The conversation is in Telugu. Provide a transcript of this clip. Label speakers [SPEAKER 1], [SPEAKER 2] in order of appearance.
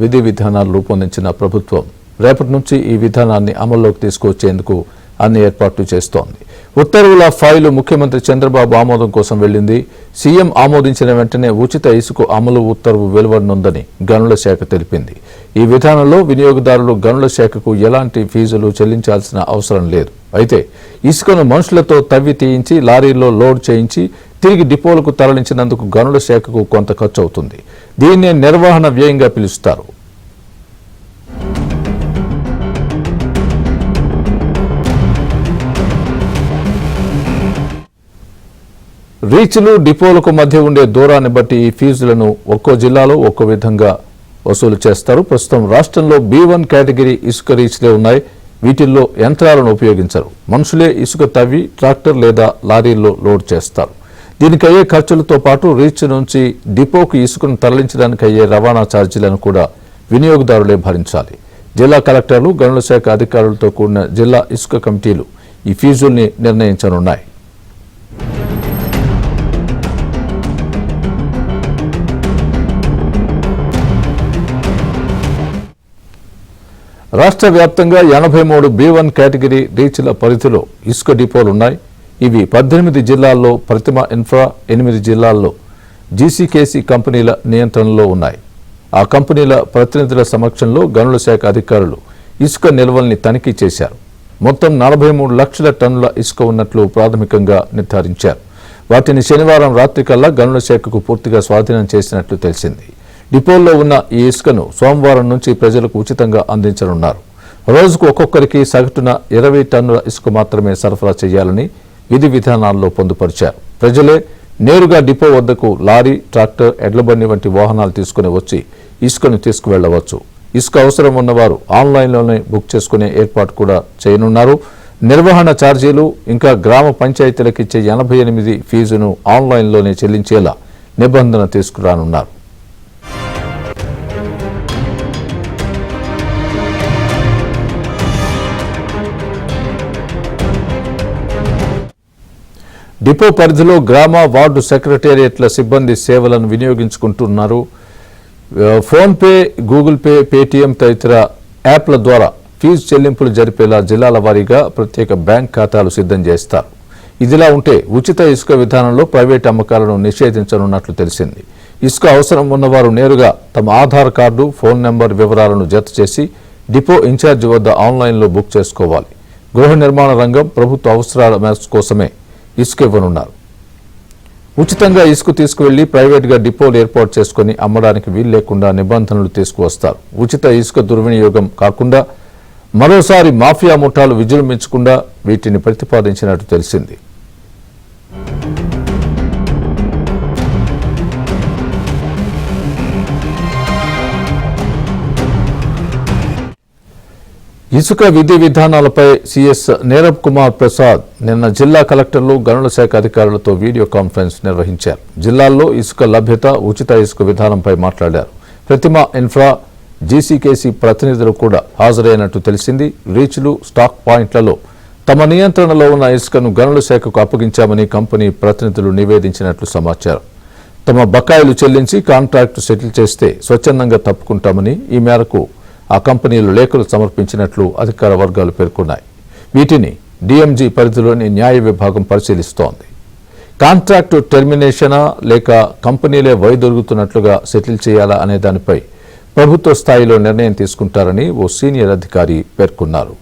[SPEAKER 1] విధి విధానాలు రూపొందించిన ప్రభుత్వం రేపటి నుంచి ఈ విధానాన్ని అమల్లోకి తీసుకొచ్చేందుకు అన్ని ఏర్పాట్లు చేస్తోంది. ఉత్తర్వుల ఫైలు ముఖ్యమంత్రి చంద్రబాబు ఆమోదం కోసం వెళ్లింది. సీఎం ఆమోదించిన వెంటనే ఉచిత ఇసుక అమలు ఉత్తర్వు వెలువడనుందని గనుల శాఖ తెలిపింది. ఈ విధానంలో వినియోగదారులు గనుల శాఖకు ఎలాంటి ఫీజులు చెల్లించాల్సిన అవసరం లేదు. అయితే ఇసుకను మనుషులతో తవ్వి తీయించి లారీల్లో లోడ్ చేయించి తిరిగి డిపోలకు తరలించినందుకు గనుల శాఖకు కొంత ఖర్చు అవుతుంది. దీన్నే నిర్వహణ వ్యయంగా పిలుస్తారు. రీచ్లు డిపోలకు మధ్య ఉండే దూరాన్ని బట్టి ఈ ఫీజులను ఒక్కో జిల్లాలో ఒక్కో విధంగా వసూలు చేస్తారు. ప్రస్తుతం రాష్ట్రంలో B1 కేటగిరీ ఇసుక రీచ్లే ఉన్నాయి. వీటిల్లో యంత్రాలను ఉపయోగించరు. మనుషులే ఇసుక తవ్వి ట్రాక్టర్ లేదా లారీల్లో లోడ్ చేస్తారు. దీనికి అయ్యే ఖర్చులతో పాటు రీచ్ నుంచి డిపోకు ఇసుకను తరలించడానికి అయ్యే రవాణా ఛార్జీలను కూడా వినియోగదారులే భరించాలి. జిల్లా కలెక్టర్లు, గనుల శాఖ అధికారులతో కూడిన జిల్లా ఇసుక కమిటీలు ఈ ఫీజుల్ని నిర్ణయించనున్నాయి. రాష్ట్ర వ్యాప్తంగా 83 B1 కేటగిరీ రీచ్ల పరిధిలో ఇసుక డిపోలున్నాయి. ఇవి 18 జిల్లాల్లో ప్రతిమ ఇన్ఫ్రా, 8 జిల్లాల్లో జీసీకేసీ కంపెనీల నియంత్రణలో ఉన్నాయి. ఆ కంపెనీల ప్రతినిధుల సమక్షంలో గనుల శాఖ అధికారులు ఇసుక నిల్వల్ని తనిఖీ చేశారు. మొత్తం 43 లక్షల టన్నుల ఇసుక ఉన్నట్లు ప్రాథమికంగా నిర్ధారించారు. వాటిని శనివారం రాత్రికల్లా గనుల శాఖకు పూర్తిగా స్వాధీనం చేసినట్లు తెలిసింది. డిపోల్లో ఉన్న ఈ ఇసుకను సోమవారం నుంచి ప్రజలకు ఉచితంగా అందించనున్నారు. రోజుకు ఒక్కొక్కరికి సగటున 20 టన్నుల ఇసుక మాత్రమే సరఫరా చేయాలని విధి విధానాల్లో పొందుపరిచారు. ప్రజలే నేరుగా డిపో వద్దకు లారీ, ట్రాక్టర్, ఎడ్లబండి వంటి వాహనాలు తీసుకుని వచ్చి ఇసుకను తీసుకువెళ్లవచ్చు. ఇసుక అవసరం ఉన్నవారు ఆన్లైన్లోనే బుక్ చేసుకునే ఏర్పాటు కూడా చేయనున్నారు. నిర్వహణ ఛార్జీలు ఇంకా గ్రామ పంచాయతీలకు ఇచ్చే 88 ఫీజును ఆన్లైన్లోనే చెల్లించేలా నిబంధన తీసుకురానున్నారు. డిపో పరిధిలో గ్రామ, వార్డు సెక్రటేరియట్ల సిబ్బంది సేవలను వినియోగించుకుంటున్నారు. ఫోన్పే, గూగుల్ పే, పేటీఎం తదితర యాప్ల ద్వారా ఫీజు చెల్లింపులు జరిపేలా జిల్లాల వారీగా ప్రత్యేక బ్యాంక్ ఖాతాలు సిద్ధం చేస్తారు. ఇదిలా ఉంటే ఉచిత ఇసుక విధానంలో ప్రైవేట్ అమ్మకాలను నిషేధించనున్నట్లు తెలిసింది. ఇసుక అవసరం ఉన్నవారు నేరుగా తమ ఆధార్ కార్డు, ఫోన్ నెంబర్ వివరాలను జత చేసి డిపో ఇన్ఛార్జి వద్ద ఆన్లైన్లో బుక్ చేసుకోవాలి. గృహ నిర్మాణ రంగం, ప్రభుత్వ అవసరాల కోసమే ఇసుక ఇవ్వనున్నారు. ఉచితంగా ఇసుక తీసుకువెళ్లి ప్రైవేటుగా డిపోలు ఏర్పాటు చేసుకుని అమ్మడానికి వీలు లేకుండా నిబంధనలు తీసుకువస్తారు. ఉచిత ఇసుక దుర్వినియోగం కాకుండా మరోసారి మాఫియా ముఠాలు విజృంభించకుండా వీటిని ప్రతిపాదించినట్టు తెలిసింది. ఇసుక విధి విధానాలపై సీఎస్ నీరబ్ కుమార్ ప్రసాద్ నిన్న జిల్లా కలెక్టర్లు, గనుల శాఖ అధికారులతో వీడియో కాన్ఫరెన్స్ నిర్వహించారు. జిల్లాల్లో ఇసుక లభ్యత, ఉచిత ఇసుక విధానంపై మాట్లాడారు. ప్రతిమ ఇన్ఫ్రా, జీసీకేసీ ప్రతినిధులు కూడా హాజరైనట్టు తెలిసింది. రీచ్లు, స్టాక్ పాయింట్లలో తమ నియంత్రణలో ఉన్న ఇసుకను గనుల శాఖకు అప్పగించామని కంపెనీ ప్రతినిధులు నివేదించినట్లు సమాచారం. తమ బకాయిలు చెల్లించి కాంట్రాక్టు సెటిల్ చేస్తే స్వచ్ఛందంగా తప్పుకుంటామని ఈ మేరకు ఆ కంపెనీలు లేఖలు సమర్పించినట్లు అధికార వర్గాలు పేర్కొన్నాయి. వీటిని డీఎంజీ పరిధిలోని న్యాయ విభాగం పరిశీలిస్తోంది. కాంట్రాక్టు టెర్మినేషనా లేక కంపెనీలే వైదొలుగుతున్నట్లుగా సెటిల్ చేయాలా అనే దానిపై ప్రభుత్వ స్థాయిలో నిర్ణయం తీసుకుంటారని ఓ సీనియర్ అధికారి పేర్కొన్నారు.